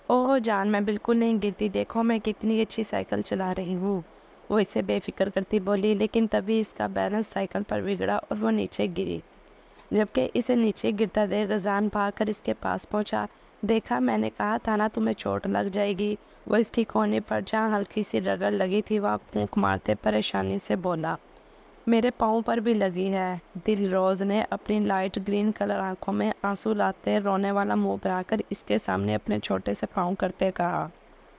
ओह जान, मैं बिल्कुल नहीं गिरती, देखो मैं कितनी अच्छी साइकिल चला रही हूँ। वो इसे बेफिक्र करती बोली, लेकिन तभी इसका बैलेंस साइकिल पर बिगड़ा और वो नीचे गिरी। जबकि इसे नीचे गिरता देख गजान भागकर इसके पास पहुंचा। देखा, मैंने कहा था ना तुम्हें चोट लग जाएगी। वो इसकी कोहनी पर जहाँ हल्की सी रगड़ लगी थी वहाँ फूंक मारते परेशानी से बोला, मेरे पाँव पर भी लगी है। दिलरोज ने अपनी लाइट ग्रीन कलर आंखों में आंसू लाते रोने वाला मुंह बनाकर इसके सामने अपने छोटे से पाँव करते कहा,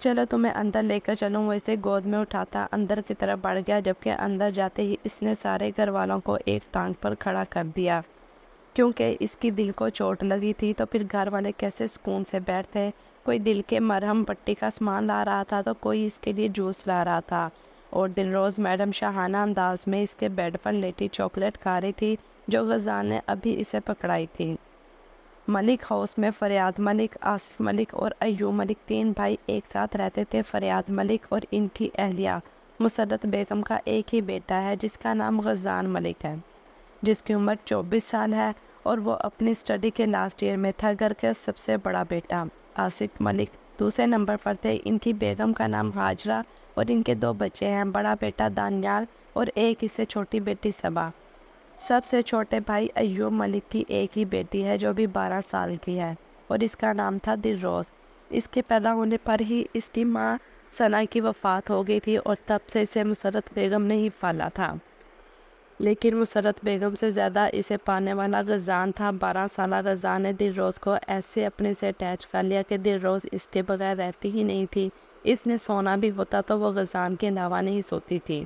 चलो तुम्हें अंदर लेकर चलूँ। वो इसे गोद में उठाता अंदर की तरफ बढ़ गया, जबकि अंदर जाते ही इसने सारे घर वालों को एक टांग पर खड़ा कर दिया। क्योंकि इसकी दिल को चोट लगी थी तो फिर घर वाले कैसे सुकून से बैठते। कोई दिल के मरहम पट्टी का सामान ला रहा था तो कोई इसके लिए जूस ला रहा था, और दिलरोज़ मैडम शाहाना अंदाज में इसके बेड पर लेटी चॉकलेट खा रही थी जो गजान ने अभी इसे पकड़ाई थी। मलिक हाउस में फरियाद मलिक, आसिफ मलिक और अय्यूब मलिक तीन भाई एक साथ रहते थे। फरियाद मलिक और इनकी अहलिया मुसर्रत बेगम का एक ही बेटा है जिसका नाम गजान मलिक है, जिसकी उम्र 24 साल है और वो अपनी स्टडी के लास्ट ईयर में था। घर का सबसे बड़ा बेटा आसिफ मलिक दूसरे नंबर पर थे। इनकी बेगम का नाम हाजरा और इनके दो बच्चे हैं, बड़ा बेटा दानियाल और एक इससे छोटी बेटी सबा। सबसे छोटे भाई अय्यूब मलिक की एक ही बेटी है जो भी 12 साल की है और इसका नाम था दिलरोज़। इसके पैदा होने पर ही इसकी माँ सना की वफ़ात हो गई थी और तब से इसे मुसर्रत बेगम ने ही पाला था। लेकिन मुसर्रत बेगम से ज़्यादा इसे पाने वाला गजान था। 12 साला गजान ने दिलरोज़ को ऐसे अपने से अटैच कर लिया कि दिलरोज़ इसके बगैर रहती ही नहीं थी। इसने सोना भी होता तो वो गजान के अलावा नहीं सोती थी।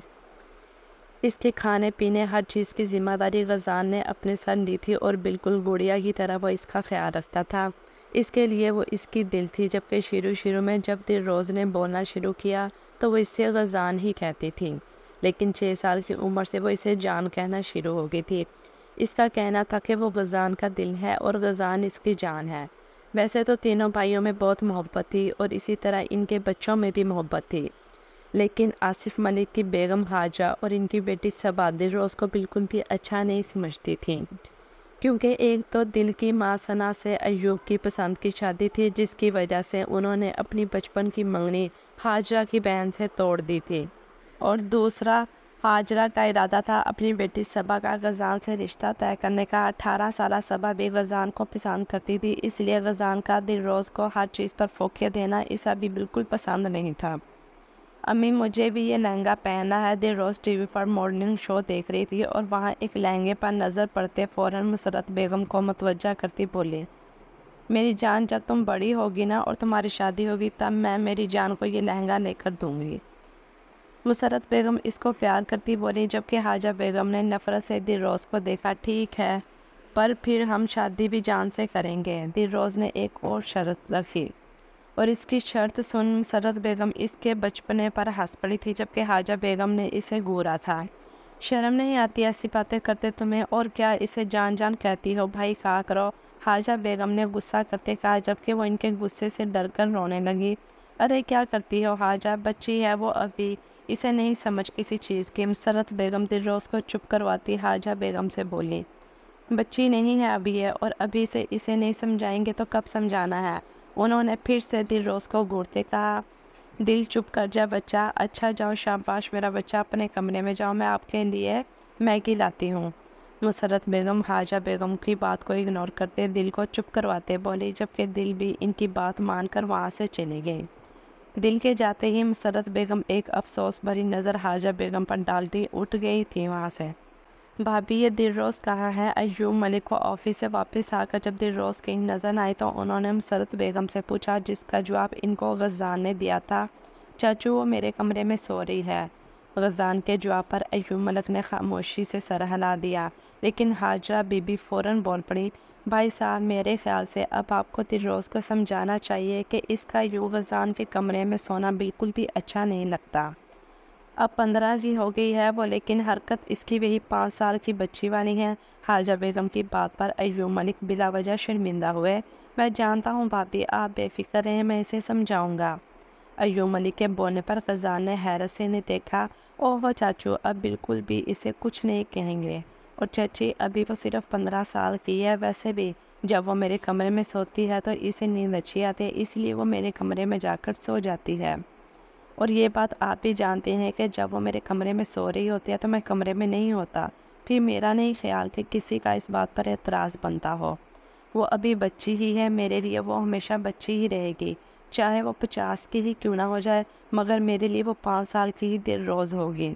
इसके खाने पीने हर चीज़ की जिम्मेदारी गजान ने अपने सर ली थी और बिल्कुल गुड़िया की तरह वो इसका ख्याल रखता था। इसके लिए वो इसकी दिल थी। जबकि शुरू में जब दिलरोज़ ने बोलना शुरू किया तो वो इससे गजान ही कहती थी, लेकिन 6 साल की उम्र से वो इसे जान कहना शुरू हो गई थी। इसका कहना था कि वो गजान का दिल है और गजान इसकी जान है। वैसे तो तीनों भाइयों में बहुत मोहब्बत थी और इसी तरह इनके बच्चों में भी मोहब्बत थी, लेकिन आसिफ मलिक की बेगम हाजा और इनकी बेटी सबा दिलरोज़ को बिल्कुल भी अच्छा नहीं समझती थी। क्योंकि एक तो दिल की माँ सना से अय्यूब की पसंद की शादी थी जिसकी वजह से उन्होंने अपनी बचपन की मंगनी हाजरा की बहन से तोड़ दी थी, और दूसरा हाजरा का इरादा था अपनी बेटी सबा का गजान से रिश्ता तय करने का। 18 साला सबा भी गजान को पसंद करती थी, इसलिए गजान का दिलरोज़ को हर चीज़ पर फोकिया देना इसे भी बिल्कुल पसंद नहीं था। अम्मी, मुझे भी ये लहंगा पहनना है। दिलरोज़ टीवी पर मॉर्निंग शो देख रही थी और वहाँ एक लहंगे पर नज़र पड़ते फ़ौरन मुसर्रत बेगम को मुतवज्जा करती बोली, मेरी जान, जब तुम बड़ी होगी ना और तुम्हारी शादी होगी तब मैं मेरी जान को ये लहंगा लेकर दूंगी। मुसर्रत बेगम इसको प्यार करती बोली, जबकि हाजा बेगम ने नफ़रत से दिलरोज़ को देखा। ठीक है, पर फिर हम शादी भी जान से करेंगे। दिलरोज़ ने एक और शर्त रखी और इसकी शर्त सुन मुसर्रत बेगम इसके बचपने पर हंस पड़ी थी, जबकि हाजा बेगम ने इसे घूरा था। शर्म नहीं आती ऐसी बातें करते तुम्हें? और क्या इसे जान जान कहती हो? भाई कहा करो, हाजा बेगम ने गुस्सा करते कहा, जबकि वो इनके गुस्से से डर कर रोने लगी। अरे क्या करती हो हाजा, बच्ची है वो अभी, इसे नहीं समझ किसी चीज़ की। मुसर्रत बेगम दिलरोज़ को चुप करवाती हाजा बेगम से बोली, बच्ची नहीं है अभी है, और अभी से इसे नहीं समझाएंगे तो कब समझाना है? उन्होंने फिर से दिलरोज़ को घूरते कहा, दिल चुप कर जा बच्चा। अच्छा जाओ, शाबाश मेरा बच्चा, अपने कमरे में जाओ, मैं आपके लिए मैगी लाती हूँ। मुसर्रत बेगम हाजा बेगम की बात को इग्नोर करते दिल को चुप करवाते बोली, जबकि दिल भी इनकी बात मानकर वहाँ से चली गई। दिल के जाते ही मुसर्रत बेगम एक अफसोस भरी नज़र हाजा बेगम पर डालती उठ गई थी वहाँ से। भाभी, ये दिलरोज़ कहाँ है? अय्यूब मलिक को ऑफिस से वापस आकर जब दिलरोज़ कहीं नज़र आई तो उन्होंने मुसर्रत बेगम से पूछा, जिसका जवाब इनको गजान ने दिया था, चाचू वो मेरे कमरे में सो रही है। गजान के जवाब पर अय्यूब मलिक ने खामोशी से सर हिला दिया, लेकिन हाजरा बीबी फ़ौरन बोल पड़ी, भाई साहब, मेरे ख्याल से अब आपको दिलरोज़ को समझाना चाहिए कि इसका यूँ गजान के कमरे में सोना बिल्कुल भी अच्छा नहीं लगता। अब 15 की हो गई है वो, लेकिन हरकत इसकी वही 5 साल की बच्ची वाली है। हाजा बेगम की बात पर अय्यूब मलिक बिला वजह शर्मिंदा हुए। मैं जानता हूँ भाभी, आप बेफिक्र रहें, मैं इसे समझाऊंगा। अय्यूब मलिक के बोलने पर गजान ने हैरत से इन्हें देखा। ओह चाचू, अब बिल्कुल भी इसे कुछ नहीं कहेंगे। और चची अभी वो सिर्फ 15 साल की है। वैसे भी जब वो मेरे कमरे में सोती है तो इसे नींद अच्छी आती है, इसलिए वो मेरे कमरे में जाकर सो जाती है। और ये बात आप भी जानते हैं कि जब वो मेरे कमरे में सो रही होती है तो मैं कमरे में नहीं होता। फिर मेरा नहीं ख्याल कि किसी का इस बात पर एतराज़ बनता हो। वो अभी बच्ची ही है, मेरे लिए वो हमेशा बच्ची ही रहेगी, चाहे वो 50 की ही क्यों ना हो जाए, मगर मेरे लिए वो 5 साल की ही दिल रोज़ होगी।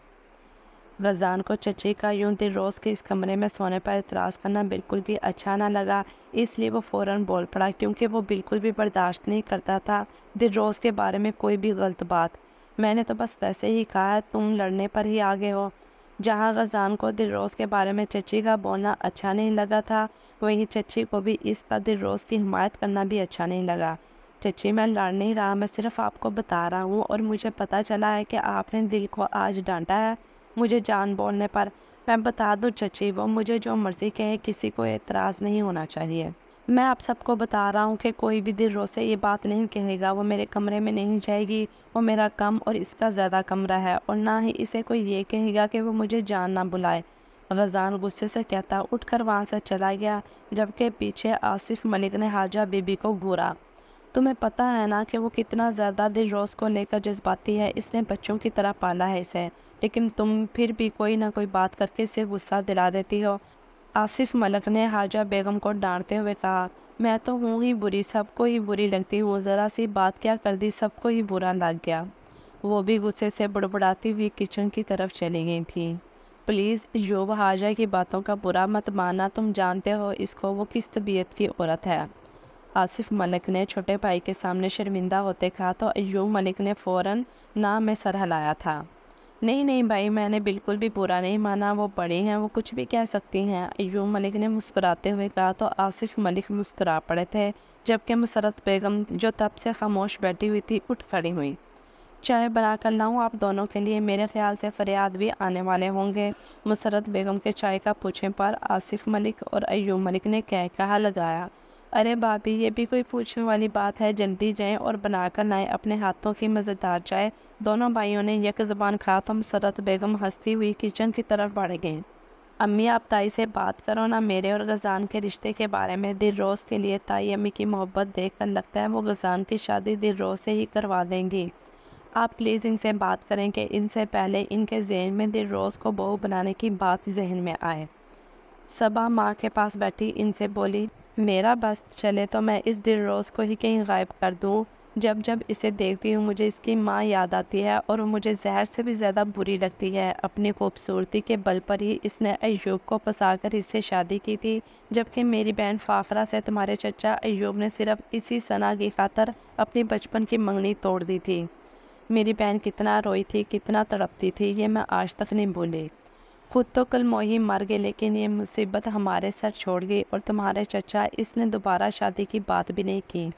गज़ान को चची का यूं दिल रोज़ के इस कमरे में सोने पर एतराज़ करना बिल्कुल भी अच्छा ना लगा, इसलिए वो फ़ौरन बोल पड़ा, क्योंकि वो बिल्कुल भी बर्दाश्त नहीं करता था दिल रोज़ के बारे में कोई भी गलत बात। मैंने तो बस वैसे ही कहा, तुम लड़ने पर ही आ गए हो। जहाँ गज़ान को दिल रोज़ के बारे में चची का बोलना अच्छा नहीं लगा था, वहीं चची को भी इसका दिल रोज़ की हिमायत करना भी अच्छा नहीं लगा। चची, मैं लड़ नहीं रहा, मैं सिर्फ आपको बता रहा हूँ, और मुझे पता चला है कि आपने दिल को आज डांटा है मुझे जान बोलने पर। मैं बता दूँ चची, वो मुझे जो मर्ज़ी कहे, किसी को एतराज़ नहीं होना चाहिए। मैं आप सबको बता रहा हूँ कि कोई भी दिल रोज़ से ये बात नहीं कहेगा, वो मेरे कमरे में नहीं जाएगी। वो मेरा कम और इसका ज़्यादा कमरा है, और ना ही इसे कोई ये कहेगा कि वो मुझे जान ना बुलाए। गज़ान गुस्से से कहता उठकर वहाँ से चला गया, जबकि पीछे आसिफ मलिक ने हाजा बीबी को घूरा। तुम्हें पता है ना कि वो कितना ज़्यादा दिल रोज़ को लेकर जज्बाती है, इसने बच्चों की तरह पाला है इसे, लेकिन तुम फिर भी कोई ना कोई बात करके इसे गुस्सा दिला देती हो। आसिफ मलिक ने हाजा बेगम को डांटते हुए कहा, मैं तो हूँ ही बुरी, सबको ही बुरी लगती हूँ, ज़रा सी बात क्या कर दी, सबको ही बुरा लग गया। वो भी गुस्से से बड़बड़ाती हुई किचन की तरफ चली गई थी। प्लीज़ यूब, हाजा की बातों का बुरा मत मानना, तुम जानते हो इसको, वो किस तबीयत की औरत है। आसिफ मलिक ने छोटे भाई के सामने शर्मिंदा होते कहा तो अय्यूब मलिक ने फ़ौरन ना में सर हिलाया था। नहीं नहीं भाई, मैंने बिल्कुल भी बुरा नहीं माना, वो बड़ी हैं, वो कुछ भी कह सकती हैं, अय्यूब मलिक ने मुस्कुराते हुए कहा तो आसिफ मलिक मुस्कुरा पड़े थे, जबकि मुसरत बेगम जो तब से खामोश बैठी हुई थी उठ खड़ी हुई। चाय बना कर लाऊं आप दोनों के लिए, मेरे ख्याल से फरियाद भी आने वाले होंगे। मुसरत बेगम के चाय का पूछने पर आसिफ मलिक और अय्यूब मलिक ने कहा लगाया, अरे भाभी, ये भी कोई पूछने वाली बात है, जल्दी जाएं और बनाकर लाएं अपने हाथों की मज़ेदार चाय। दोनों भाइयों ने एक ज़बान कहा तो मुसरत बेगम हंसती हुई किचन की तरफ बढ़ गईं। अम्मी, आप ताई से बात करो ना, मेरे और गज़ान के रिश्ते के बारे में। दिल रोज़ के लिए ताई अम्मी की मोहब्बत देखकर लगता है वो गज़ान की शादी दिल रोज़ से ही करवा देंगी। आप प्लीज़ इनसे बात करें कि इनसे पहले इनके जहन में दिल रोज़ को बहू बनाने की बात जहन में आए। सबा माँ के पास बैठी इनसे बोली, मेरा बस चले तो मैं इस दिल रोज़ को ही कहीं गायब कर दूँ। जब जब इसे देखती हूँ मुझे इसकी माँ याद आती है, और वो मुझे जहर से भी ज़्यादा बुरी लगती है। अपनी खूबसूरती के बल पर ही इसने अय्यूब को फंसाकर इससे शादी की थी, जबकि मेरी बहन फाखरा से तुम्हारे चचा अय्यूब ने सिर्फ इसी सना की खातर अपनी बचपन की मंगनी तोड़ दी थी। मेरी बहन कितना रोई थी, कितना तड़पती थी, ये मैं आज तक नहीं भूली। खुद तो कल मोही मर गए, लेकिन ये मुसीबत हमारे सर छोड़ गई, और तुम्हारे चचा इसने दोबारा शादी की बात भी नहीं की,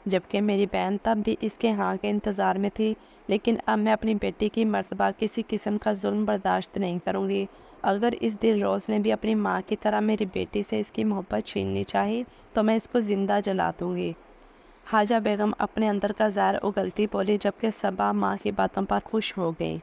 जबकि मेरी बहन तब भी इसके हाँ के इंतज़ार में थी। लेकिन अब मैं अपनी बेटी की मर्तबा किसी किस्म का जुल्म बर्दाश्त नहीं करूँगी। अगर इस दिल रोज़ ने भी अपनी माँ की तरह मेरी बेटी से इसकी मोहब्बत छीननी चाहिए तो मैं इसको ज़िंदा जला दूँगी। हाजा बेगम अपने अंदर का ज़हर उगलती बोली, जबकि सबा माँ की बातों पर खुश हो गई।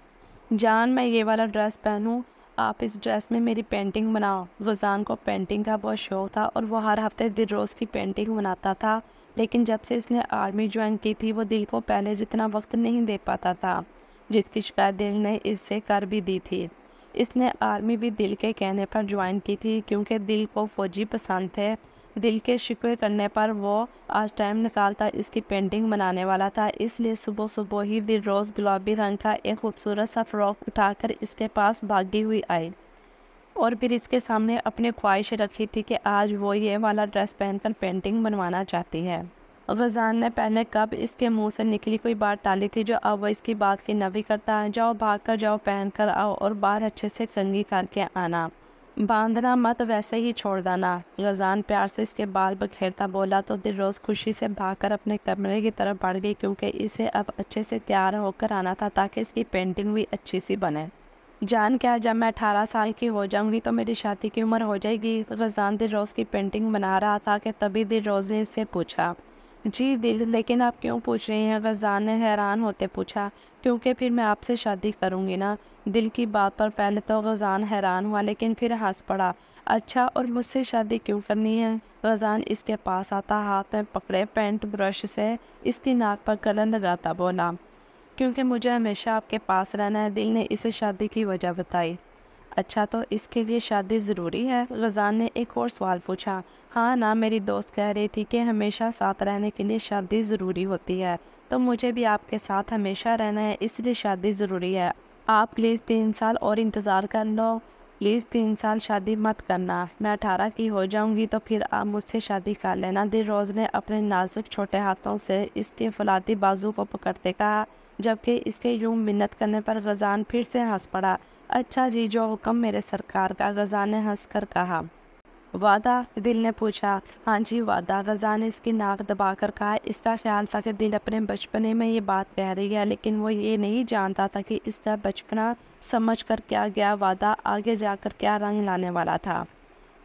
जान, मैं ये वाला ड्रेस पहनूं, आप इस ड्रेस में मेरी पेंटिंग बनाओ। गज़ान को पेंटिंग का बहुत शौक़ था और वो हर हफ्ते दिल रोज़ की पेंटिंग बनाता था, लेकिन जब से इसने आर्मी ज्वाइन की थी वो दिल को पहले जितना वक्त नहीं दे पाता था, जिसकी शिकायत दिल ने इससे कर भी दी थी। इसने आर्मी भी दिल के कहने पर ज्वाइन की थी, क्योंकि दिल को फ़ौजी पसंद थे। दिल के शिकवे करने पर वो आज टाइम निकालता इसकी पेंटिंग बनाने वाला था, इसलिए सुबह सुबह ही दिल रोज़ गुलाबी रंग का एक खूबसूरत सा फ्रॉक उठाकर इसके पास भागी हुई आई, और फिर इसके सामने अपनी ख्वाहिश रखी थी कि आज वो ये वाला ड्रेस पहनकर पेंटिंग बनवाना चाहती है। गज़ान ने पहले कब इसके मुंह से निकली कोई बात टाली थी, जो अब वो इसकी बात की नफ़ी करता है। जाओ, भाग कर जाओ, पहन कर आओ और बाहर अच्छे से कंघी करके आना, बांधना मत, वैसे ही छोड़ देना। गज़ान प्यार से इसके बाल बखेरता बोला तो दिल रोज़ खुशी से भागकर अपने कमरे की तरफ बढ़ गई, क्योंकि इसे अब अच्छे से तैयार होकर आना था ताकि इसकी पेंटिंग भी अच्छी सी बने। जान, क्या जब मैं 18 साल की हो जाऊंगी तो मेरी शादी की उम्र हो जाएगी? गज़ान दिल रोज़ की पेंटिंग बना रहा था कि तभी दिल रोज़ ने इससे पूछा, جی دل، لیکن آپ کیوں پوچھ رہی ہیں؟ غزان نے حیران ہوتے پوچھا۔ کیونکہ پھر میں آپ سے شادی کروں گی نا۔ دل کی بات پر پہلے تو غزان حیران ہوا، لیکن پھر ہنس پڑا۔ اچھا، اور مجھ سے شادی کیوں کرنی ہے؟ غزان اس کے پاس آتا، ہاتھ میں پکڑے پینٹ برش سے اس کی ناک پر کلر لگاتا بولا۔ کیونکہ مجھے ہمیشہ آپ کے پاس رہنا ہے، دل نے اسے شادی کی وجہ بتائی۔ اچھا، تو اس کے لیے شادی ضروری ہے؟ غزان نے ایک اور سوال پوچھا۔ ہاں نا، میری دوست کہہ رہی تھی کہ ہمیشہ ساتھ رہنے کے لیے شادی ضروری ہوتی ہے، تو مجھے بھی آپ کے ساتھ ہمیشہ رہنا ہے، اس لیے شادی ضروری ہے۔ آپ پلیز 3 سال اور انتظار کر لو، پلیز 3 سال شادی مت کرنا۔ میں 18 کی ہو جاؤں گی تو پھر آپ مجھ سے شادی کر لینا۔ دل روز نے اپنے نازک چھوٹے ہاتھوں سے اس کے فولادی بازو کو پکڑتے کہا، جبکہ اس کے یوں منت کرنے پر غزان پھر سے ہنس پڑا۔ اچھا جی، جو حکم میرے سرکار کا، غزان نے ہنس کر کہا۔ وعدہ؟ دل نے پوچھا۔ ہاں جی وعدہ، غزان نے اس کی ناک دبا کر کہا۔ اس کا خیال تھا کہ دل اپنے بچپنے میں یہ بات کہہ رہی ہے، لیکن وہ یہ نہیں جانتا تھا کہ اس کا بچپنا سمجھ کر کیا گیا وعدہ آگے جا کر کیا رنگ لانے والا تھا۔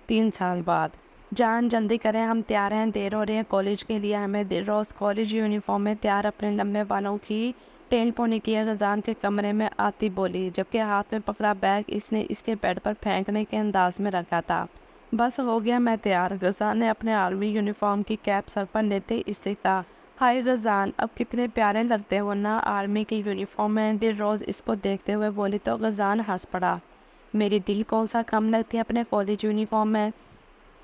3 سال بعد۔ جان جلدی کریں، ہم تیار ہیں، دیر ہو رہی ہے کالج کے لیے ہمیں۔ دل روز کالج یونیفارم میں تیار اپنے لمبے بالوں کی ٹیل پونی کیے غزان کے کمرے میں آتی بولی، جبکہ ہاتھ میں پکڑا بیگ اس نے اس کے بیڈ پر پھینکنے کے انداز میں رکھا تھا۔ بس ہو گیا، میں تیار۔ غزان نے اپنے آرمی یونیفارم کی کیپ سر پر لیتے اس سے کہا۔ ہائے غزان، اب کتنے پیارے لگتے ہو نا آرمی کی یونیفارم میں۔ دل روز اس کو دیکھتے ہوئے بولی تو غزان ہنس پڑا۔ میری دل کون سا کم لگتی ہے اپنے کالج یونیفارم میں؟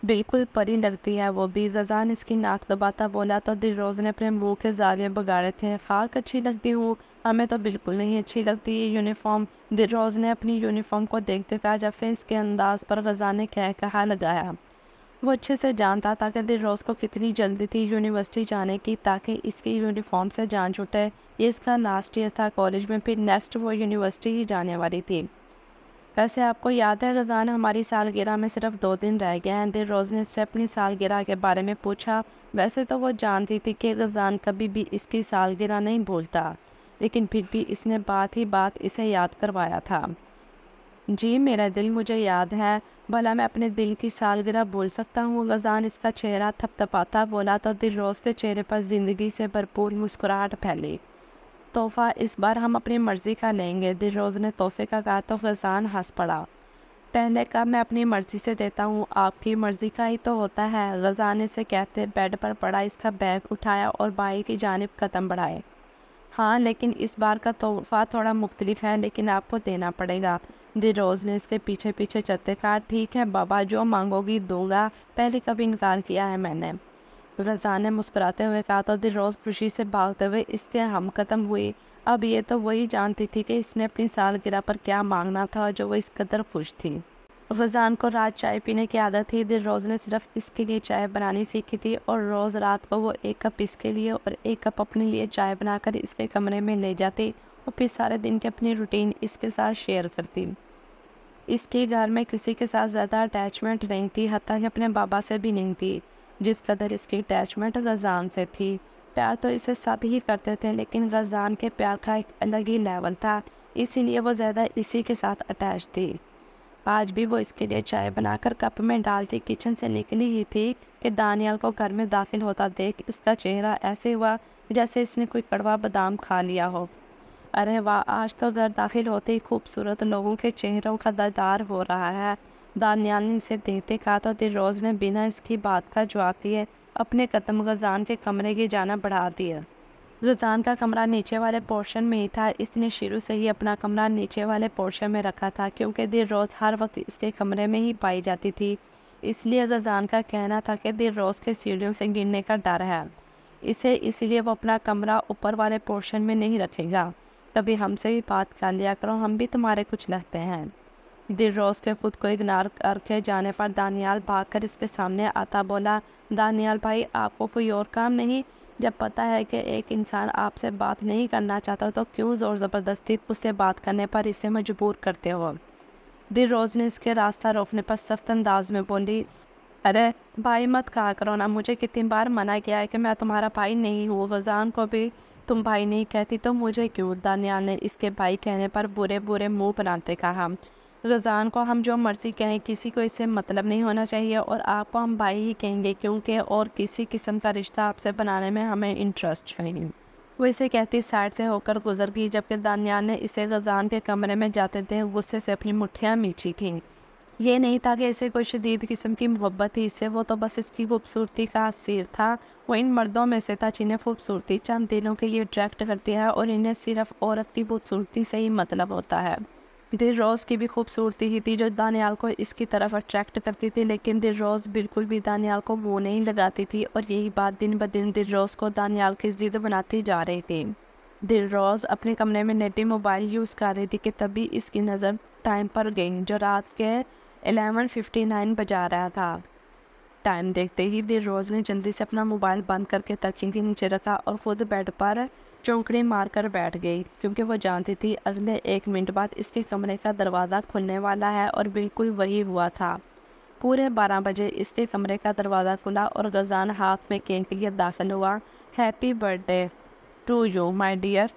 بالکل پری لگتی ہے وہ بھی، غزان اس کی ناک دباتا بولا تو دل روز نے اپنے منہ کے زاویے بگاڑے تھے۔ خاک اچھی لگتی ہوں؟ ہمیں تو بالکل نہیں اچھی لگتی یہ یونیفارم، دل روز نے اپنی یونیفارم کو دیکھتے کہا، جب پھر اس کے انداز پر غزان نے کہا لگایا۔ وہ اچھے سے جانتا تھا کہ دل روز کو کتنی جلدی تھی یونیورسٹی جانے کی تاکہ اس کی یونیفارم سے جان چھوٹے۔ یہ اس کا لاسٹ ایئر تھا کالج میں، پھر نیکسٹ وہ یونیورسٹی ہی جانے والی تھی۔ ویسے آپ کو یاد ہے غزان، ہماری سالگرہ میں صرف 2 دن رہ گئے ہیں۔ دل روز نے اس سے اپنی سالگرہ کے بارے میں پوچھا۔ ویسے تو وہ جانتی تھی کہ غزان کبھی بھی اس کی سالگرہ نہیں بھولتا، لیکن پھر بھی اس نے بات ہی بات اسے یاد کروایا تھا۔ جی میرا دل، مجھے یاد ہے، بھلا میں اپنے دل کی سالگرہ بھول سکتا ہوں؟ غزان اس کا چہرہ تھپ تھپاتا بولا تو دل روز کے چہرے پر زندگی سے بھرپور مسکراہٹ پھیلی۔ تحفہ اس بار ہم اپنی مرضی کا لیں گے، دل روز نے تحفے کا کہا تو غزان ہنس پڑا۔ پہلے کب میں اپنی مرضی سے دیتا ہوں، آپ کی مرضی کا ہی تو ہوتا ہے۔ غزان نے اسے کہتے بیڈ پر پڑا اس کا بیگ اٹھایا اور بائی کی جانب قدم بڑھائے۔ ہاں لیکن اس بار کا تحفہ تھوڑا مختلف ہے، لیکن آپ کو دینا پڑے گا، دل روز نے اس کے پیچھے پیچھے چلتے کہا۔ ٹھیک ہے بابا، جو مانگو گی دوں گا، پہلے کبھی انکار کیا ہے میں نے؟ غزان نے مسکراتے ہوئے کہا تو دل روز خوشی سے بھاگتے ہوئے اس کے ہم قدم ہوئی۔ اب یہ تو وہی جانتی تھی کہ اس نے اپنی سالگرہ پر کیا مانگنا تھا جو وہ اس قدر خوش تھی۔ غزان کو رات چائے پینے کی عادت تھی، دل روز نے صرف اس کے لیے چائے بنانی سیکھی تھی اور روز رات کو وہ 1 کپ اس کے لیے اور 1 کپ اپنے لیے چائے بنا کر اس کے کمرے میں لے جاتی اور پھر سارے دن کی اپنی روٹین اس کے ساتھ شیئر کرتی۔ اس کے گھر میں کسی کے ساتھ زیادہ اٹیچمنٹ نہیں تھی، حتیٰ کہ اپنے بابا سے بھی نہیں تھی جس قدر اس کی اٹیچمنٹ غزان سے تھی۔ پیار تو اسے سب ہی کرتے تھے، لیکن غزان کے پیار کا ایک الگ ہی لیول تھا، اسی لیے وہ زیادہ اسی کے ساتھ اٹیچ تھی۔ آج بھی وہ اس کے لیے چائے بنا کر کپ میں ڈالتی کچن سے نکلی ہی تھی کہ دانیال کو گھر میں داخل ہوتا دیکھ اس کا چہرہ ایسے ہوا جیسے اس نے کوئی کڑوا بادام کھا لیا ہو۔ ارے واہ، آج تو گھر داخل ہوتے ہی خوبصورت لوگوں کے چہروں کا دیدار ہو رہا ہے، دانیال نے اسے دیکھتے کہا تو دل روز نے بنا اس کی بات کا جواب دیے اپنے قدم غزان کے کمرے کی جانب بڑھا دیے۔ غزان کا کمرہ نیچے والے پورشن میں ہی تھا، اس نے شروع سے ہی اپنا کمرہ نیچے والے پورشن میں رکھا تھا کیونکہ دل روز ہر وقت اس کے کمرے میں ہی پائی جاتی تھی، اس لیے غزان کا کہنا تھا کہ دل روز کے سیڑھیوں سے گرنے کا ڈر ہے، اس لیے وہ اپنا کمرہ اوپر والے پورشن میں نہیں رکھے گا۔ کبھی ہم سے بھی بات کر لیا کرو، ہم بھی تمہارے کچھ لگتے ہیں۔ دل روز کے خود کو اگنور کر کے جانے پر دانیال بھاگ کر اس کے سامنے آتا بولا، دانیال بھائی آپ کو کوئی اور کام نہیں؟ جب پتہ ہے کہ ایک انسان آپ سے بات نہیں کرنا چاہتا تو کیوں زور زبردستی خود سے بات کرنے پر اسے مجبور کرتے ہو؟ دل روز نے اس کے راستہ روکنے پر سخت انداز میں بولی، ارے بھائی مت کہا کرو نا، مجھے کتنی بار منع کیا ہے کہ میں تمہارا بھائی نہیں ہوں، غزان کو بھی تم بھائی نہیں کہتی تو مجھے کیوں؟ دانیال نے اس کے بھائی کہنے پر برے برے منہ بناتے کہا۔ غزان کو ہم جو مرضی کہیں کسی کو اس سے مطلب نہیں ہونا چاہیے، اور آپ کو ہم بھائی ہی کہیں گے کیونکہ اور کسی قسم کا رشتہ آپ سے بنانے میں ہمیں انٹرسٹ نہیں۔ وہ اسے کہتی سائڈ سے ہو کر گزر گئی، جبکہ دانیال نے اسے غزان کے کمرے میں جاتے تھے غصے سے اپنی مٹھیاں میچی تھیں۔ یہ نہیں تھا کہ اسے کوئی شدید قسم کی محبت تھی اس سے، وہ تو بس اس کی خوبصورتی کا اسیر تھا۔ وہ ان مردوں میں سے تھا جنہیں خوبصورتی چند دنوں کے لیے اٹریکٹ کرتی ہے اور انہیں صرف عورت کی خوبصورتی سے ہی مطلب ہوتا ہے۔ دل روز کی بھی خوبصورتی ہی تھی جو دانیال کو اس کی طرف اٹریکٹ کرتی تھی، لیکن دل روز بالکل بھی دانیال کو منہ نہیں لگاتی تھی، اور یہی بات دن بدن دل روز کو دانیال کی ضد بناتی جا رہی تھی۔ دل روز اپنے کمرے میں نیٹی موبائل یوز کر رہی تھی کہ تبھی اس کی نظر ٹائم پر گئی جو رات کے 11:59 بجا رہا تھا۔ ٹائم دیکھتے ہی دل روز نے جلدی سے اپنا موبائل بند کر کے تکیے کے نیچے رکھا اور خود بیڈ پر چونکڑی مار کر بیٹھ گئی، کیونکہ وہ جانتی تھی اگلے 1 منٹ بعد اس کے کمرے کا دروازہ کھلنے والا ہے، اور بالکل وہی ہوا تھا۔ پورے 12 بجے اس کے کمرے کا دروازہ کھلا اور غزان ہاتھ میں کیک لیے داخل ہوا۔ Happy birthday to you my dear.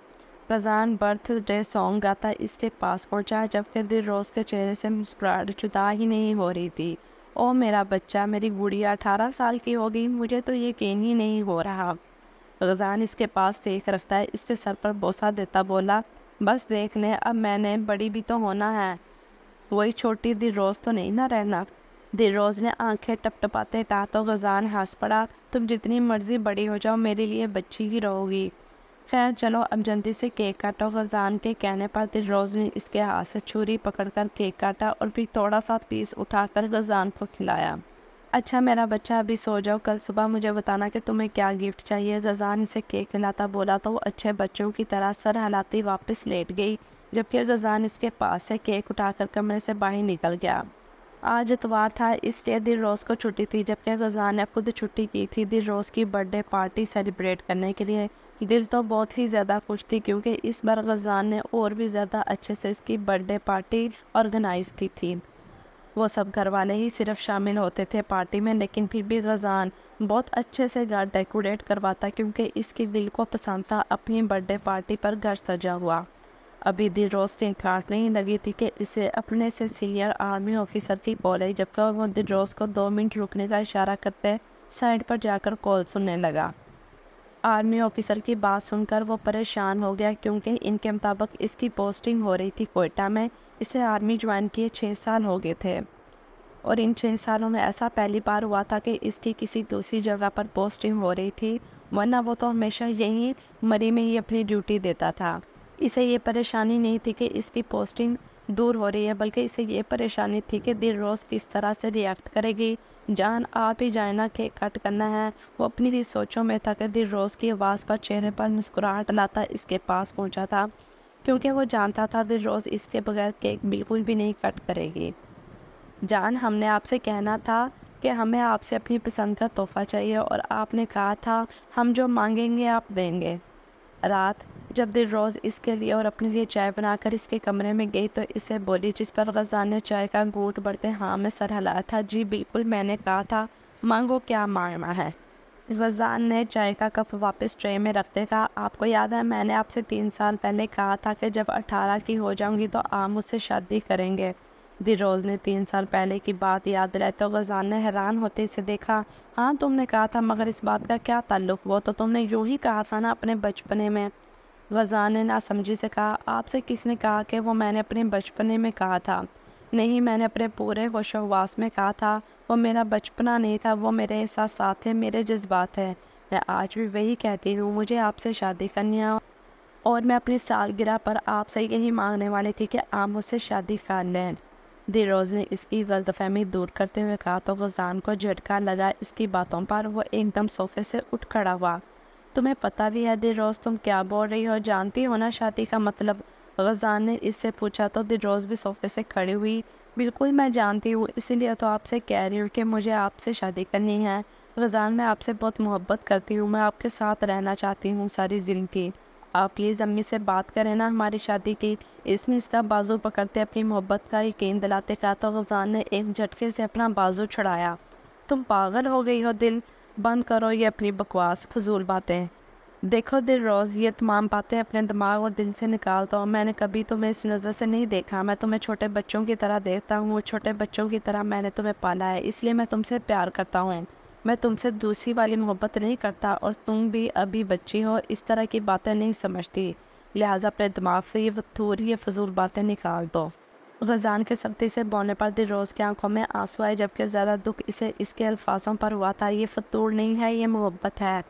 Ghazan birthday song گاتا اس کے پاس پہنچا، جبکہ دل روز کے چہرے سے مسکراہٹ جدا ہی نہیں ہو رہی تھی۔ او میرا بچہ، میری گڑیا 18 سال کی ہو گئی، مجھے تو یقین ہی نہیں ہو رہا۔ غزان اس کے پاس کیک رکھتا ہے اس کے سر پر بوسہ دیتا بولا، بس دیکھ لیں اب میں نے بڑی بھی تو ہونا ہے، وہی چھوٹی دل روز تو نہیں نہ رہنا۔ دل روز نے آنکھیں ٹپ ٹپاتے کہا تو غزان ہنس پڑا، تم جتنی مرضی بڑی ہو جاؤ میرے لیے بچی ہی رہو گی۔ خیر چلو اب جلدی سے کیک کاٹو۔ غزان کے کہنے پر دل روز نے اس کے ہاتھ سے چھری پکڑ کر کیک کاٹا اور پھر تھوڑا سا پیس اٹھا کر غزان کو کھلایا۔ اچھا میرا بچہ ابھی سو جاؤ، کل صبح مجھے بتانا کہ تمہیں کیا گفٹ چاہیے۔ غزان اسے کیک کھلاتا بولا تو وہ اچھے بچوں کی طرح سر ہلاتی واپس لیٹ گئی، جبکہ غزان اس کے پاس سے کیک اٹھا کر کمرے سے باہر نکل گیا۔ آج اتوار تھا اس لیے دل روز کو چھٹی تھی، جبکہ غزان نے خود چھٹی کی تھی دل روز کی برتھ ڈے پارٹی سیلیبریٹ کرنے کے لیے۔ دل تو بہت ہی زیادہ خوش تھی کیونکہ اس بار غزان نے اور بھی زیادہ اچھے سے اس کی برتھ ڈے پارٹی آرگنائز کی تھی۔ وہ سب گھر والے ہی صرف شامل ہوتے تھے پارٹی میں، لیکن پھر بھی غزان بہت اچھے سے گھر ڈیکوریٹ کرواتا کیونکہ اس کی دل کو پسند تھا اپنی برتھ ڈے پارٹی پر گھر سجا ہوا۔ ابھی دل روز کیک کاٹنے ہی لگی تھی کہ اسے اپنے سے سینئر آرمی آفیسر کی کال آئی، جبکہ وہ دل روز کو 2 منٹ رکنے کا اشارہ کرتے سائڈ پر جا کر کال سننے لگا۔ آرمی آفیسر کی بات سن کر وہ پریشان ہو گیا کیونکہ ان کے مطابق اس کی پوسٹنگ ہو رہی تھی کوئٹہ میں۔ اسے آرمی جوائن کیے 6 سال ہو گئے تھے، اور ان 6 سالوں میں ایسا پہلی بار ہوا تھا کہ اس کی کسی دوسری جگہ پر پوسٹنگ ہو رہی تھی، ورنہ وہ تو ہمیشہ یہیں مری میں ہی اپنی ڈیوٹی دیتا تھا۔ اسے یہ پریشانی نہیں تھی کہ اس کی پوسٹنگ دور ہو رہی ہے، بلکہ اسے یہ پریشانی تھی کہ دل روز کس طرح سے ریئیکٹ کرے گی۔ جان آپ ہی جائیں نا کیک کٹ کرنا ہے۔ وہ اپنی ہی سوچوں میں تھا کہ دل روز کی آواز پر چہرے پر مسکراہٹ لاتا اس کے پاس پہنچا تھا، کیونکہ وہ جانتا تھا دل روز اس کے بغیر کیک بالکل بھی نہیں کٹ کرے گی۔ جان ہم نے آپ سے کہنا تھا کہ ہمیں آپ سے اپنی پسند کا تحفہ چاہیے، اور آپ نے کہا تھا ہم جو مانگیں گے آپ دیں گے۔ رات جب دل روز اس کے لیے اور اپنے لیے چائے بنا کر اس کے کمرے میں گئی تو اسے بولی، جس پر غزان نے چائے کا گھونٹ بڑھتے ہاں میں سر ہلایا تھا، جی بالکل میں نے کہا تھا، مانگو کیا مانگنا ہے۔ غزان نے چائے کا کپ واپس ٹرے میں رکھتے کہا، آپ کو یاد ہے میں نے آپ سے 3 سال پہلے کہا تھا کہ جب 18 کی ہو جاؤں گی تو آپ مجھ سے شادی کریں گے۔ دل روز نے 3 سال پہلے کی بات یاد دلائی تو غزان نے حیران ہوتے اسے دیکھا۔ ہاں تم نے کہا تھا، مگر اس بات کا کیا تعلق؟ وہ تو تم نے یوں ہی کہا تھا نا اپنے بچپنے میں۔ غزان نے ناسمجھی سے کہا، آپ سے کس نے کہا کہ وہ میں نے اپنے بچپنے میں کہا تھا؟ نہیں، میں نے اپنے پورے ہوش و حواس میں کہا تھا۔ وہ میرا بچپنا نہیں تھا، وہ میرے احساسات ہیں، میرے جذبات ہیں۔ میں آج بھی وہی کہتی ہوں، مجھے آپ سے شادی کرنی ہے، اور میں اپنی سالگرہ پر آپ سے یہی مانگنے والی تھی کہ آپ مجھ سے شادی کر لیں۔ دل روز نے اس کی غلط فہمی دور کرتے ہوئے کہا تو غزان کو جھٹکا لگا اس کی باتوں پر۔ وہ ایک دم صوفے سے اٹھ کھڑا ہوا۔ تمہیں پتہ بھی ہے دل روز تم کیا بول رہی ہو؟ جانتی ہو نا شادی کا مطلب؟ غزان نے اس سے پوچھا تو دل روز بھی صوفے سے کھڑی ہوئی۔ بالکل میں جانتی ہوں، اسی لیے تو آپ سے کہہ رہی ہوں کہ مجھے آپ سے شادی کرنی ہے۔ غزان میں آپ سے بہت محبت کرتی ہوں، میں آپ کے ساتھ رہنا چاہتی ہوں ساری زندگی۔ آپ پلیز امی سے بات کریں نا ہماری شادی کی۔ اس نے اس کا بازو پکڑتے اپنی محبت کا یقین دلاتے کہا تو غزان نے ایک جھٹکے سے اپنا بازو چھڑایا۔ تم پاگل ہو گئی ہو دل، بند کرو یہ اپنی بکواس، فضول باتیں۔ देखो दिल रोज़, ये तमाम बातें अपने दिमाग और दिल से निकाल दो। मैंने कभी तुम्हें इस नज़र से नहीं देखा। मैं तुम्हें छोटे बच्चों की तरह देखता हूँ। छोटे बच्चों की तरह मैंने तुम्हें पाला है, इसलिए मैं तुमसे प्यार करता हूँ। मैं तुमसे दूसरी वाली मोहब्बत नहीं करता, और तुम भी अभी बच्ची हो, इस तरह की बातें नहीं समझती। लिहाजा अपने दिमाग से ये फतूर, ये फजूल बातें निकाल दो। ग़ज़ान के सख्ती से बोलने पर दिल रोज़ की आंखों में आंसू आए, जबकि ज़्यादा दुख इसे इसके अल्फाजों पर हुआ था। ये फतूर नहीं है, ये मोहब्बत है।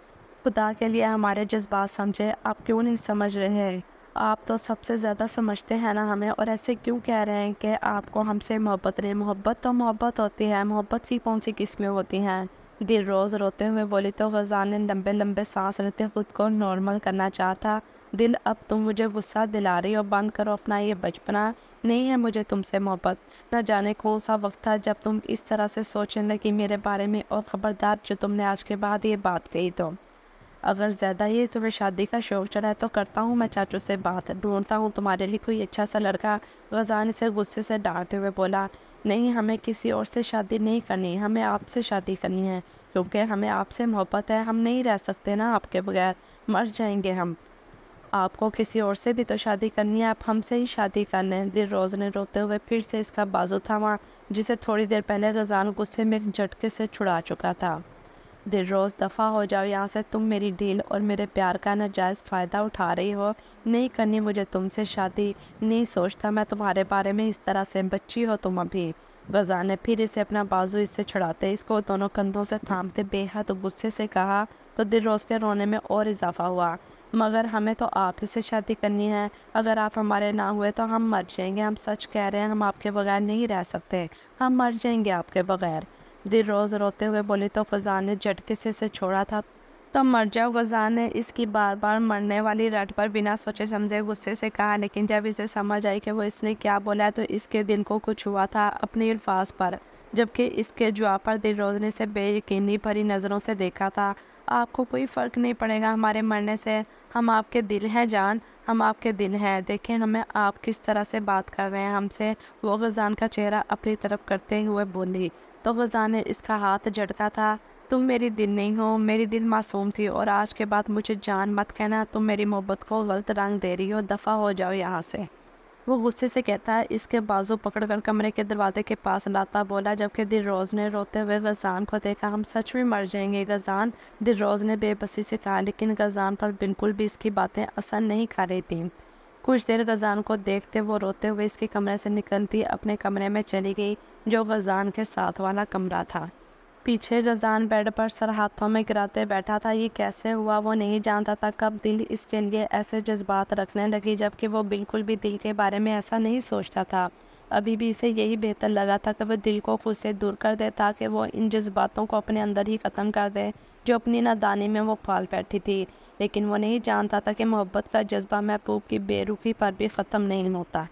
खुदा के लिए हमारे जज्बात समझे। आप क्यों नहीं समझ रहे? आप तो सबसे ज़्यादा समझते हैं ना हमें, और ऐसे क्यों कह रहे हैं कि आपको हमसे मोहब्बत नहीं? मोहब्बत तो मोहब्बत होती है। मोहब्बत की कौन सी किस्में होती हैं? दिल रोज़ रोते हुए बोली तो ग़ज़ान ने लंबे लंबे सांस लेते खुद को नॉर्मल करना चाहता। दिल, अब तुम मुझे गुस्सा दिला रही हो। बंद करो अपना ये बचपना। नहीं है मुझे तुमसे मोहब्बत। न जाने कौन सा वक्त था जब तुम इस तरह से सोचने लगी मेरे बारे में, और ख़बरदार जो तुमने आज के बाद ये बात कही तो। अगर ज़्यादा ही तुम्हें शादी का शौक़ चढ़ा है तो करता हूँ मैं चाचू से बात, ढूंढता हूँ तुम्हारे लिए कोई अच्छा सा लड़का। ग़ज़ान इसे गुस्से से डांटते हुए बोला, नहीं, हमें किसी और से शादी नहीं करनी, हमें आपसे शादी करनी है, क्योंकि हमें आपसे मोहब्बत है। हम नहीं रह सकते ना आपके बगैर, मर जाएंगे हम। आपको किसी और से भी तो शादी करनी है, आप हमसे ही शादी कर लें। दिल रोज़ ने रोते हुए फिर से इसका बाजू थामा, जिसे थोड़ी देर पहले ग़ज़ान गुस्से में एक झटके से छुड़ा चुका था। दिल रोज़, दफ़ा हो जाओ यहाँ से। तुम मेरी डील और मेरे प्यार का नाजायज़ फ़ायदा उठा रही हो। नहीं करनी मुझे तुमसे शादी। नहीं सोचता मैं तुम्हारे बारे में इस तरह से। बच्ची हो तुम अभी। ग़ज़ान ने फिर इसे अपना बाजू इससे छुड़ाते इसको दोनों कंधों से थामते बेहद गुस्से से कहा, तो दिल रोज़ के रोने में और इजाफा हुआ। मगर हमें तो आप ही से शादी करनी है। अगर आप हमारे ना हुए तो हम मर जाएंगे। हम सच कह रहे हैं, हम आपके बगैर नहीं रह सकते। हम मर जाएंगे आपके बगैर। दिल रोज़ रोते हुए बोली तो ग़ज़ान ने झटके से इसे छोड़ा था। तो मर जाओ। ग़ज़ान ने इसकी बार बार मरने वाली रट पर बिना सोचे समझे गुस्से से कहा, लेकिन जब इसे समझ आई कि वो इसने क्या बोला है तो इसके दिल को कुछ हुआ था अपने अल्फाज पर, जबकि इसके जवाब पर दिल रोज़ ने इसे बेयकीनी भरी नज़रों से देखा था। आपको कोई फ़र्क नहीं पड़ेगा हमारे मरने से। हम आपके दिल हैं जान, हम आपके दिल हैं। देखें हमें, आप किस तरह से बात कर रहे हैं हमसे। वो ग़ज़ान का चेहरा अपनी तरफ करते हुए बोली। तो ग़ज़ान ने इसका हाथ झटका था। तुम मेरी दिल नहीं हो, मेरी दिल मासूम थी, और आज के बाद मुझे जान मत कहना। तुम मेरी मोहब्बत को गलत रंग दे रही हो। दफ़ा हो जाओ यहाँ से। वो गुस्से से कहता है, इसके बाजू पकड़कर कमरे के दरवाजे के पास लाता बोला, जबकि दिल रोज़ ने रोते हुए ग़ज़ान को देखा। हम सच में मर जाएंगे ग़ज़ान, दिल रोज़ ने बेबसी से कहा, लेकिन ग़ज़ान पर बिल्कुल भी इसकी बातें असर नहीं खा रही थीं। कुछ देर ग़ज़ान को देखते वो रोते हुए इसके कमरे से निकलती अपने कमरे में चली गई, जो ग़ज़ान के साथ वाला कमरा था। पीछे ग़ज़ान बेड पर सर हाथों में गिराते बैठा था। ये कैसे हुआ वो नहीं जानता था। कब दिल इसके लिए ऐसे जज्बात रखने लगी, जबकि वो बिल्कुल भी दिल के बारे में ऐसा नहीं सोचता था। अभी भी इसे यही बेहतर लगा था कि वह दिल को खुद से दूर कर दे, ताकि वो इन जज्बातों को अपने अंदर ही ख़त्म कर दे जो अपनी नादानी में वो पाल बैठी थी। लेकिन वो नहीं जानता था कि मोहब्बत का जज्बा महबूब की बेरुखी पर भी ख़त्म नहीं होता।